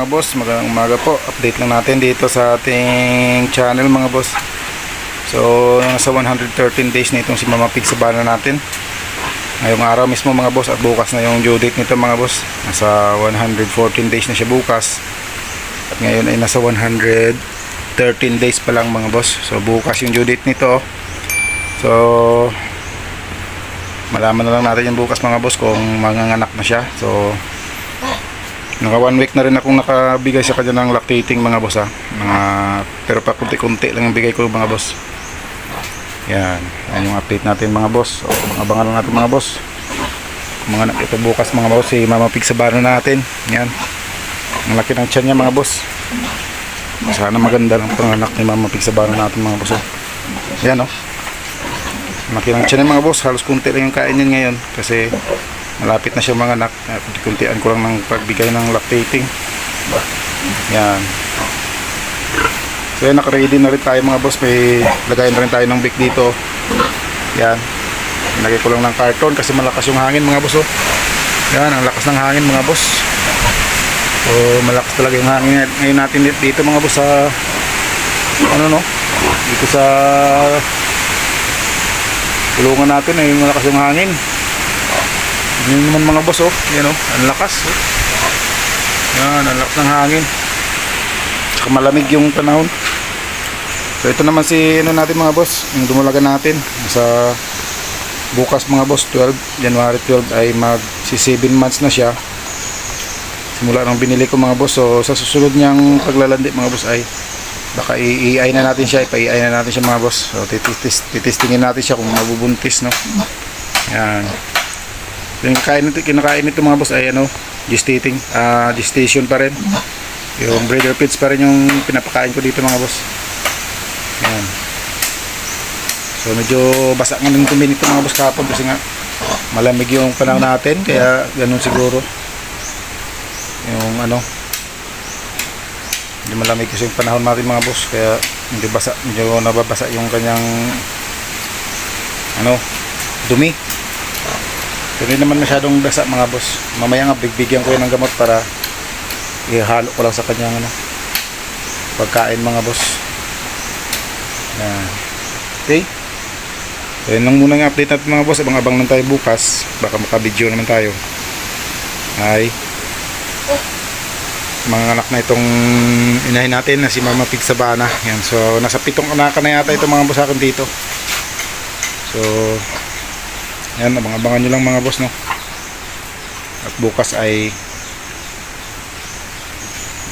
mga boss, magandang umaga po. Update lang natin dito sa ating channel mga boss. So nasa 113 days na itong si Mama Pig sa bana natin. Ngayong araw mismo mga boss, at bukas na yung due date nito mga boss. Nasa 114 days na siya bukas. At ngayon ay nasa 113 days pa lang mga boss. So bukas yung due date nito. So malaman na lang natin yung bukas mga boss kung manganganak na siya. So naka 1 week na rin akong nakabigay sa kanya ng lactating mga boss ha. Pero pa kunti-kunti lang yung bigay ko mga boss. Yan yung update natin mga boss. So abangan lang natin mga boss mga anak ito bukas mga boss, si Mama Pig sa bano natin. Yan, ang laki ng tiyan niya mga boss. Sana maganda ng panganak ni Mama Pig sa bano natin mga boss. Yan laki ng tiyan niya mga boss. Halos kunti lang yung kain niya ngayon kasi malapit na siya mga anak. Kuntian ko lang ng pagbigay ng lactating. Yan. So yan, naka-ready na rin tayo mga boss. May lagay na rin tayo ng bake dito. Yan. Nilagay ko lang ng karton kasi malakas yung hangin mga boss. Yan, ang lakas ng hangin mga boss. So malakas talaga yung hangin ngayon natin dito mga boss sa dito sa tulungan natin ay malakas yung hangin. Yun naman mga boss yan ang lakas yan, ang lakas ng hangin, saka malamig yung panahon. So ito naman si natin mga boss, yung dumulagan natin sa bukas mga boss, January 12 ay magsi 7 months na siya simula nang binili ko mga boss. So sa susunod niyang paglalandi mga boss ay baka i-EI na natin siya, ipa-EI na natin siya mga boss. So titistingin natin siya kung mabubuntis yan. Yung kinakain nito mga boss ay gestation pa rin. Yung breeder feeds pa rin yung pinapakain ko dito mga boss. Yan. So medyo basa nga ng tumingin ito mga boss kahapon kasi nga malamig yung panahon natin, kaya ganun siguro. Yung hindi malamig kasi yung panahon natin mga boss, kaya hindi basa, medyo nababasa yung kanyang dumi. Hindi naman masyadong basa mga boss. Mamaya nga bigbigyan ko yun ng gamot para ihalo ko lang sa kanyang pagkain mga boss. Yan. Okay, so yun lang muna yung update natin mga boss. Abang-abang lang tayo bukas, baka makabidyo naman tayo. Ay mga anak na itong inahin natin na si Mama Pig sa bana. Yan. So nasa 7 anak na yata itong mga boss akin dito. So yan, abang-abangan nyo lang mga boss at bukas ay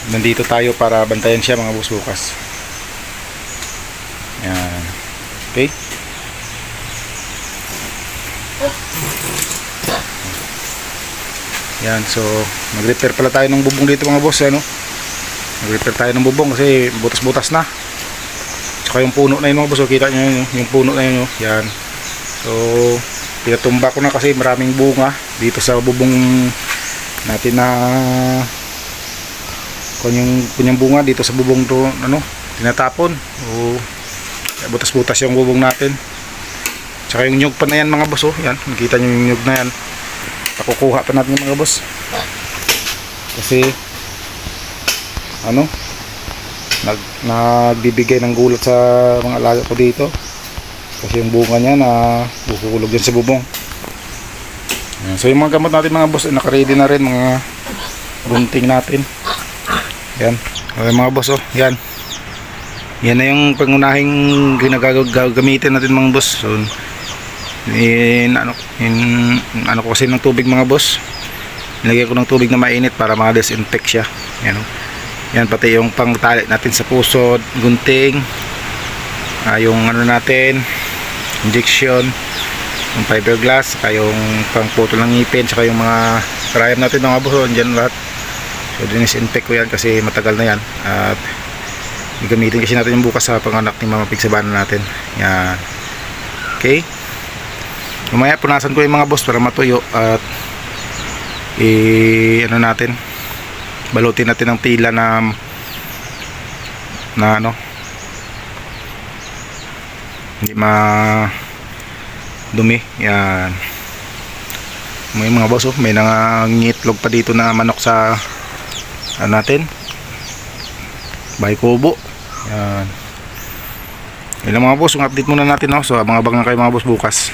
nandito tayo para bantayan siya mga boss bukas. Yan. Okay, yan. So nag-repair pala tayo ng bubong dito mga boss. Nag-repair tayo ng bubong kasi butas-butas na. Tsaka yung puno na yun mga boss, kita nyo yung puno na yun yan. So pinatumba ko na kasi maraming bunga dito sa bubong natin na kunyang bunga dito sa bubong to tinatapon. Butas-butas yung bubong natin. Tsaka yung nyug pa na yan mga boss. Yan, nakita nyo yung nyug na yan. Pakukuha pa natin yung mga boss kasi nagbibigay ng gulat sa mga alaga ko dito kasi yung bunga niya na bukulog dyan sa bubong. So yung mga gamot natin mga boss naka-ready na rin, mga bunting natin. Yan, okay mga boss. Yan na yung pangunahing gagamitin natin mga boss. So ko kasi ng tubig mga boss, nilagay ko ng tubig na mainit para ma-disinfect siya. Yan, pati yung pangtali natin sa pusod, gunting, yung natin injection, yung fiberglass, saka yung pangputol ng ngipin, saka yung mga karayam natin mga boss, dyan lahat. So dinisinfect ko yan kasi matagal na yan at gagamitin kasi natin yung bukas sa panganak ni Mama Pig sa bana natin. Yan. Okay, mamaya punasan ko yung mga boss para matuyo at natin, balutin natin ng tila na hindi dumi. Yan. May mga boss may nangangitlog pa dito na manok sa natin Bahay Kubo. Yan. Yun lang mga boss, yung update muna natin, no? So abang-abang na kayo mga boss bukas.